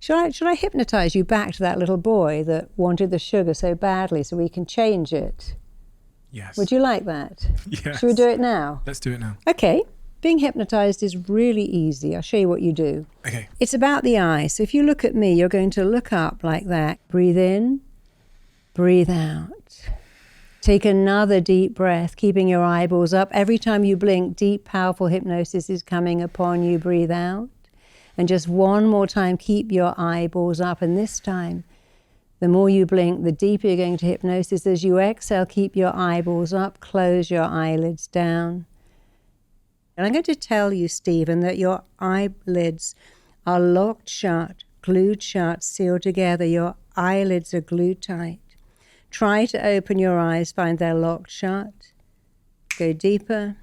Should I hypnotize you back to that little boy that wanted the sugar so badly so we can change it? Yes. Would you like that? Yes. Should we do it now? Let's do it now. Okay. Being hypnotized is really easy. I'll show you what you do. Okay. It's about the eyes. So if you look at me, you're going to look up like that. Breathe in, breathe out. Take another deep breath, keeping your eyeballs up. Every time you blink, deep, powerful hypnosis is coming upon you. Breathe out. And just one more time, keep your eyeballs up. And this time, the more you blink, the deeper you're going to hypnosis. As you exhale, keep your eyeballs up, close your eyelids down. And I'm going to tell you, Stephen, that your eyelids are locked shut, glued shut, sealed together. Your eyelids are glued tight. Try to open your eyes, find they're locked shut. Go deeper.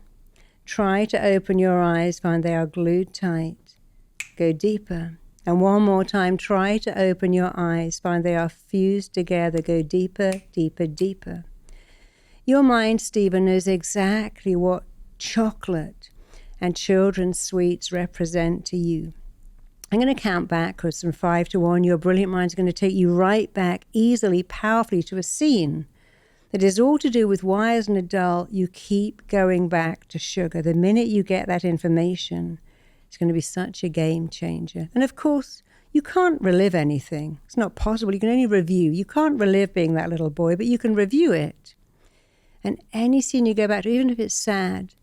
Try to open your eyes, find they are glued tight. Go deeper. And one more time, try to open your eyes, find they are fused together. Go deeper, deeper, deeper. Your mind, Stephen, knows exactly what chocolate and children's sweets represent to you. I'm going to count backwards from 5 to 1. Your brilliant mind is going to take you right back easily, powerfully to a scene that is all to do with why, as an adult, you keep going back to sugar. The minute you get that information, it's going to be such a game changer. And of course, you can't relive anything. It's not possible. You can only review. You can't relive being that little boy, but you can review it. And any scene you go back to, even if it's sad,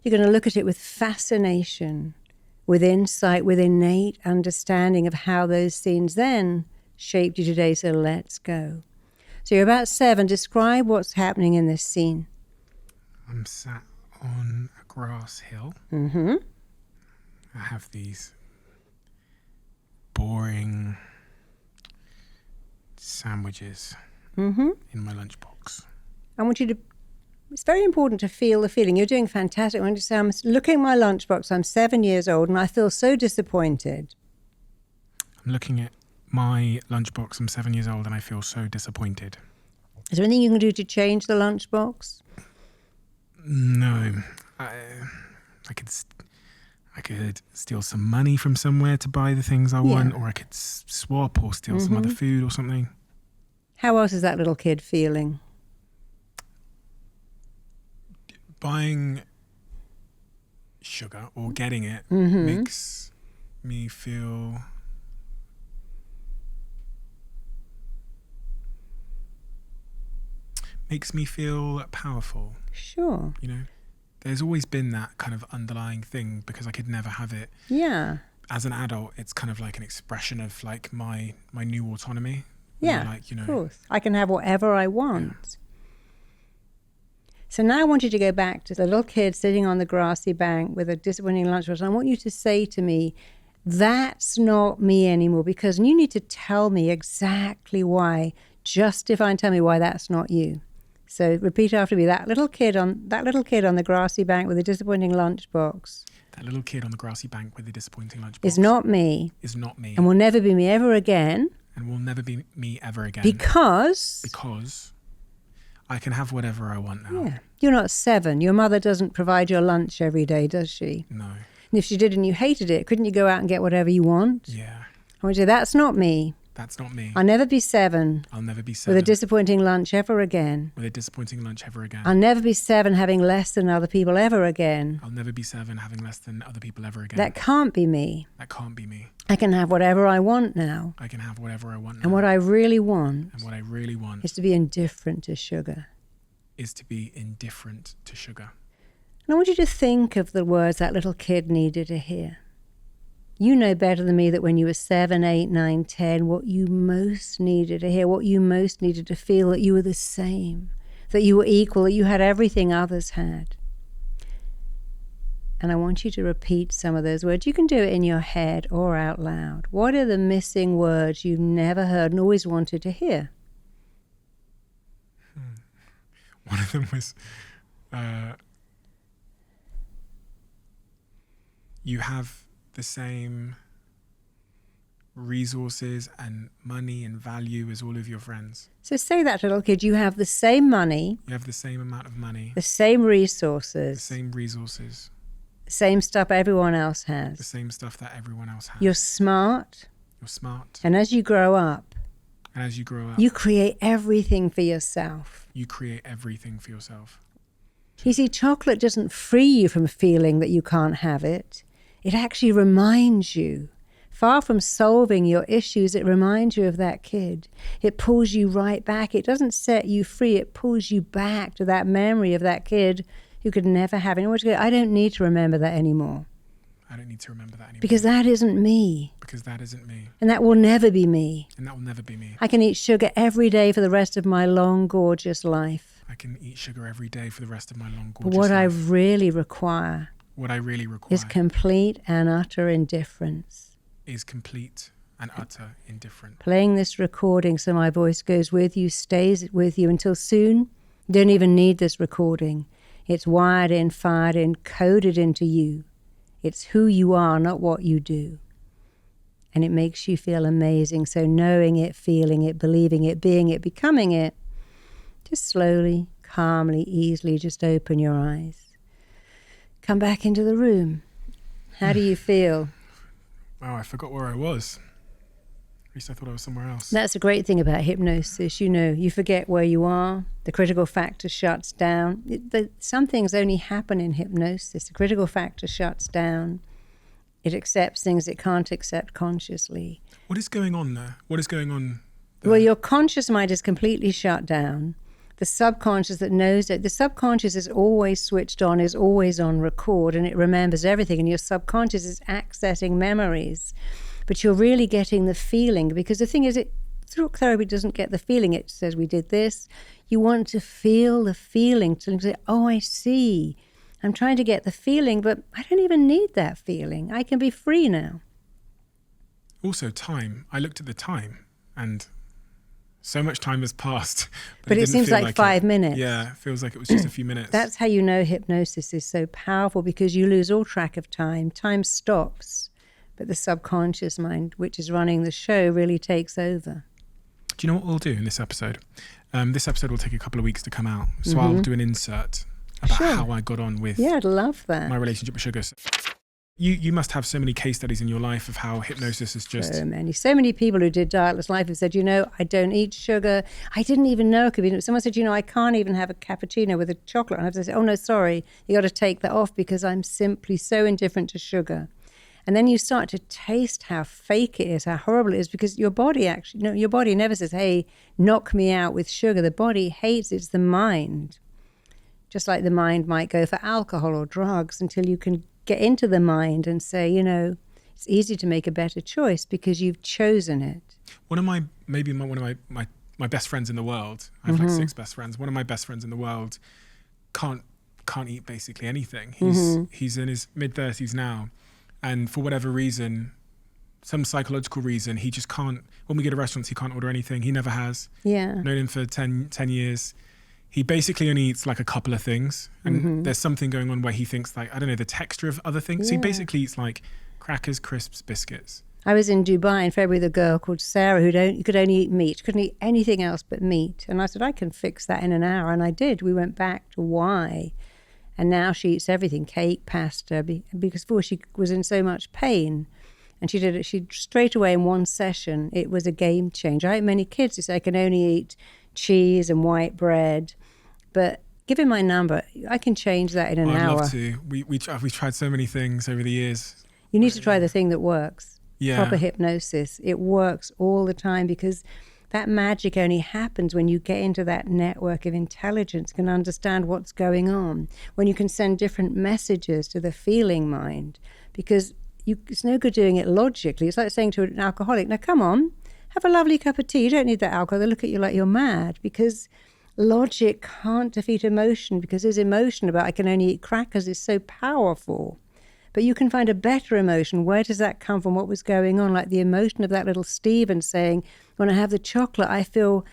you're going to look at it with fascination, with insight, with innate understanding of how those scenes then shaped you today. So let's go. So you're about 7. Describe what's happening in this scene. I'm sat on a grass hill. Mm-hmm. I have these boring sandwiches in my lunchbox. I want you to, it's very important to feel the feeling. You're doing fantastic. I want you to say, I'm looking at my lunchbox. I'm 7 years old and I feel so disappointed. I'm looking at my lunchbox. I'm 7 years old and I feel so disappointed. Is there anything you can do to change the lunchbox? No. I could steal some money from somewhere to buy the things I want, or I could swap or steal some other food or something. How else is that little kid feeling? Buying sugar or getting it makes me feel powerful. Sure. You know, there's always been that kind of underlying thing because I could never have it. Yeah. As an adult, it's kind of like an expression of like my new autonomy. Yeah, like, you know, of course. I can have whatever I want. Yeah. So now I want you to go back to the little kid sitting on the grassy bank with a disappointing lunchbox. I want you to say to me, that's not me anymore, because you need to tell me exactly why. Justify and tell me why that's not you. So repeat after me. That little kid on the grassy bank with a disappointing lunchbox. That little kid on the grassy bank with a disappointing lunchbox. Is not me. Is not me. And will never be me ever again. And will never be me ever again. Because I can have whatever I want now. Yeah. You're not 7. Your mother doesn't provide your lunch every day, does she? No. And if she did and you hated it, couldn't you go out and get whatever you want? Yeah. I want you to say, that's not me. That's not me. I'll never be 7. I'll never be 7. With a disappointing lunch ever again. With a disappointing lunch ever again. I'll never be 7 having less than other people ever again. I'll never be 7 having less than other people ever again. That can't be me. That can't be me. I can have whatever I want now. I can have whatever I want now. And what I really want. And what I really want. Is to be indifferent to sugar. Is to be indifferent to sugar. And I want you to think of the words that little kid needed to hear. You know better than me that when you were 7, 8, 9, 10, what you most needed to hear, what you most needed to feel, that you were the same, that you were equal, that you had everything others had. And I want you to repeat some of those words. You can do it in your head or out loud. What are the missing words you never heard and always wanted to hear? One of them was, you have the same resources and money and value as all of your friends. So say that to a little kid. You have the same money. You have the same amount of money. The same resources. The same resources. The same stuff everyone else has. The same stuff that everyone else has. You're smart. You're smart. And as you grow up, you create everything for yourself. You create everything for yourself. You see, chocolate doesn't free you from feeling that you can't have it. It actually reminds you. Far from solving your issues, it reminds you of that kid. It pulls you right back. It doesn't set you free. It pulls you back to that memory of that kid who could never have it. I don't need to remember that anymore. I don't need to remember that anymore. Because that isn't me. Because that isn't me. And that will never be me. And that will never be me. I can eat sugar every day for the rest of my long, gorgeous life. I can eat sugar every day for the rest of my long, gorgeous life. But what I really require is complete and utter indifference. Playing this recording so my voice goes with you, stays with you until soon. You don't even need this recording. It's wired in, fired in, coded into you. It's who you are, not what you do. And it makes you feel amazing. So knowing it, feeling it, believing it, being it, becoming it, just slowly, calmly, easily, just open your eyes. Come back into the room. How do you feel? Wow, I forgot where I was. At least I thought I was somewhere else. That's a great thing about hypnosis. You know, you forget where you are. The critical factor shuts down. Some things only happen in hypnosis. The critical factor shuts down. It accepts things it can't accept consciously. What is going on there? What is going on there? Well, your conscious mind is completely shut down. The subconscious that knows it, the subconscious is always switched on, is always on record, and it remembers everything. And your subconscious is accessing memories. But you're really getting the feeling, because the thing is, through therapy doesn't get the feeling. It says, we did this. You want to feel the feeling, to say, oh, I see. I'm trying to get the feeling, but I don't even need that feeling. I can be free now. Also, time. I looked at the time, and so much time has passed. But it seems like 5 minutes. Yeah, it feels like it was just a few minutes. That's how you know hypnosis is so powerful, because you lose all track of time. Time stops. But the subconscious mind, which is running the show, really takes over. Do you know what we'll do in this episode? This episode will take a couple of weeks to come out. So I'll do an insert about how I got on with I'd love that. my relationship with sugar. You must have so many case studies in your life of how hypnosis is just... So many people who did Dietless Life have said, I don't eat sugar. I didn't even know it could be... Someone said, I can't even have a cappuccino with a chocolate. And I have to say, oh, no, sorry. You got to take that off because I'm simply so indifferent to sugar. And then you start to taste how fake it is, how horrible it is, because your body actually... your body never says, hey, knock me out with sugar. The body hates it. It's the mind. Just like the mind might go for alcohol or drugs until you can get into the mind and say, it's easy to make a better choice because you've chosen it. One of my best friends in the world, I have like 6 best friends. One of my best friends in the world can't eat basically anything. He's in his mid-30s now. And for whatever reason, some psychological reason, he just can't, when we go to restaurants, he can't order anything. He never has. Yeah. Known him for 10 years. He basically only eats like a couple of things. And there's something going on where he thinks like, I don't know, the texture of other things. Yeah. So he basically eats like crackers, crisps, biscuits. I was in Dubai in February with a girl called Sarah who could only eat meat, couldn't eat anything else but meat. And I said, I can fix that in an hour. And I did. We went back to why. And now she eats everything, cake, pasta, because before she was in so much pain. And she did it, she straight away in one session, it was a game changer. I have many kids who say I can only eat cheese and white bread. But give him my number. I can change that in an hour. I'd love to. We've tried so many things over the years. You need to try the thing that works. Yeah. Proper hypnosis. It works all the time because that magic only happens when you get into that network of intelligence, can understand what's going on, when you can send different messages to the feeling mind. Because it's no good doing it logically. It's like saying to an alcoholic, now come on, have a lovely cup of tea. You don't need that alcohol. They look at you like you're mad, because logic can't defeat emotion, because his emotion about I can only eat crackers is so powerful. But you can find a better emotion. Where does that come from? What was going on? Like the emotion of that little Stephen saying, when I have the chocolate, I feel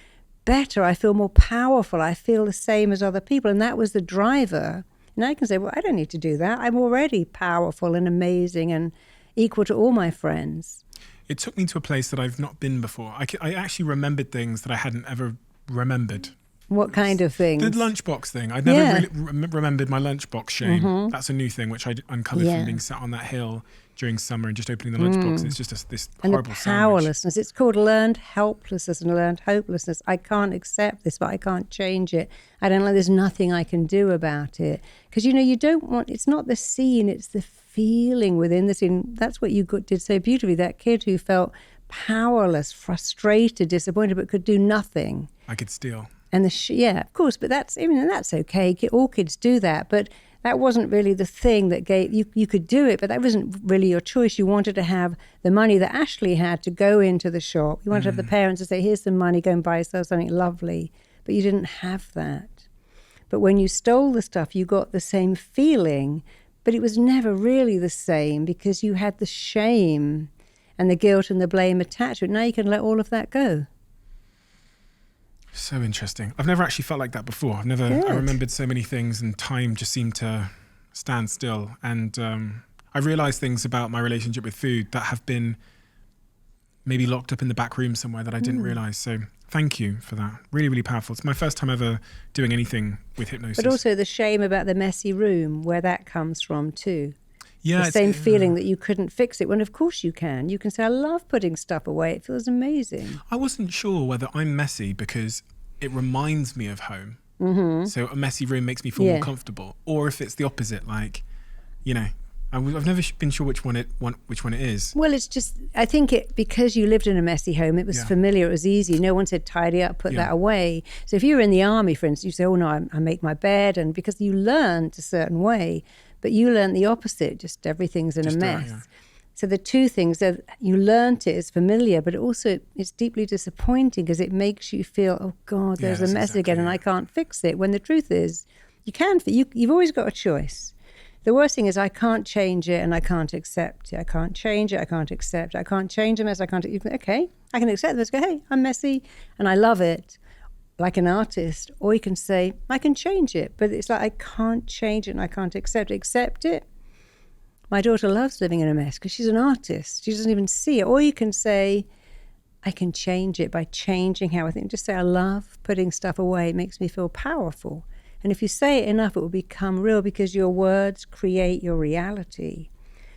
better. I feel more powerful. I feel the same as other people. And that was the driver. Now you can say, well, I don't need to do that. I'm already powerful and amazing and equal to all my friends. It took me to a place that I've not been before. I actually remembered things that I hadn't ever remembered What kind of things? The lunchbox thing. I'd never really remembered my lunchbox shame. That's a new thing which I uncovered from being sat on that hill during summer and just opening the lunchbox. It's just this horrible and the powerlessness. It's called learned helplessness and learned hopelessness. I can't accept this, but I can't change it. I don't like. There's nothing I can do about it. Because you don't want. It's not the scene. It's the feeling within the scene. That's what you did so beautifully. That kid who felt powerless, frustrated, disappointed, but could do nothing. I could steal. And of course, but that's okay. All kids do that, but that wasn't really the thing that gave you could do it, but that wasn't really your choice. You wanted to have the money that Ashley had to go into the shop. You wanted to have the parents to say, here's some money, go and buy yourself something lovely. But you didn't have that. But when you stole the stuff, you got the same feeling, but it was never really the same because you had the shame and the guilt and the blame attached to it. Now you can let all of that go. So interesting. I've never actually felt like that before. I remembered so many things and time just seemed to stand still. And I realized things about my relationship with food that have been maybe locked up in the back room somewhere that I didn't realize. So thank you for that. Really, really powerful. It's my first time ever doing anything with hypnosis. But also the shame about the messy room, where that comes from too. Yeah, the same feeling that you couldn't fix it, when of course you can. You can say, I love putting stuff away. It feels amazing. I wasn't sure whether I'm messy because it reminds me of home. So a messy room makes me feel more comfortable. Or if it's the opposite, like, I've never been sure which one it is. Well, it's just, I think because you lived in a messy home, it was familiar, it was easy. No one said tidy up, put that away. So if you were in the army, for instance, you say, oh no, I make my bed, and because you learned a certain way, but you learned the opposite, just everything's in a mess. So the two things that you learned it's familiar, but it's deeply disappointing because it makes you feel, oh God, there's a mess again and I can't fix it. When the truth is, you can. You've always got a choice. The worst thing is I can't change it and I can't accept it. I can't change it. I can't accept it. I can't change a mess. I can't. Okay, I can accept this. Go, hey, I'm messy and I love it, like an artist. Or you can say, I can change it, but it's like I can't change it and I can't accept it. Accept it. My daughter loves living in a mess because she's an artist. She doesn't even see it. Or you can say, I can change it by changing how I think. Just say, I love putting stuff away. It makes me feel powerful. And if you say it enough, it will become real because your words create your reality.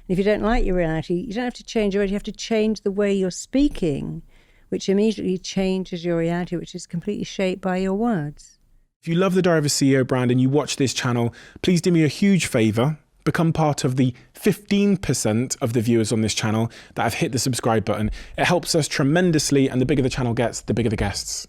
And if you don't like your reality, you don't have to change your reality. You have to change the way you're speaking, which immediately changes your reality, which is completely shaped by your words. If you love the Diary of a CEO brand and you watch this channel, please do me a huge favor. Become part of the 15% of the viewers on this channel that have hit the subscribe button. It helps us tremendously, and the bigger the channel gets, the bigger the guests.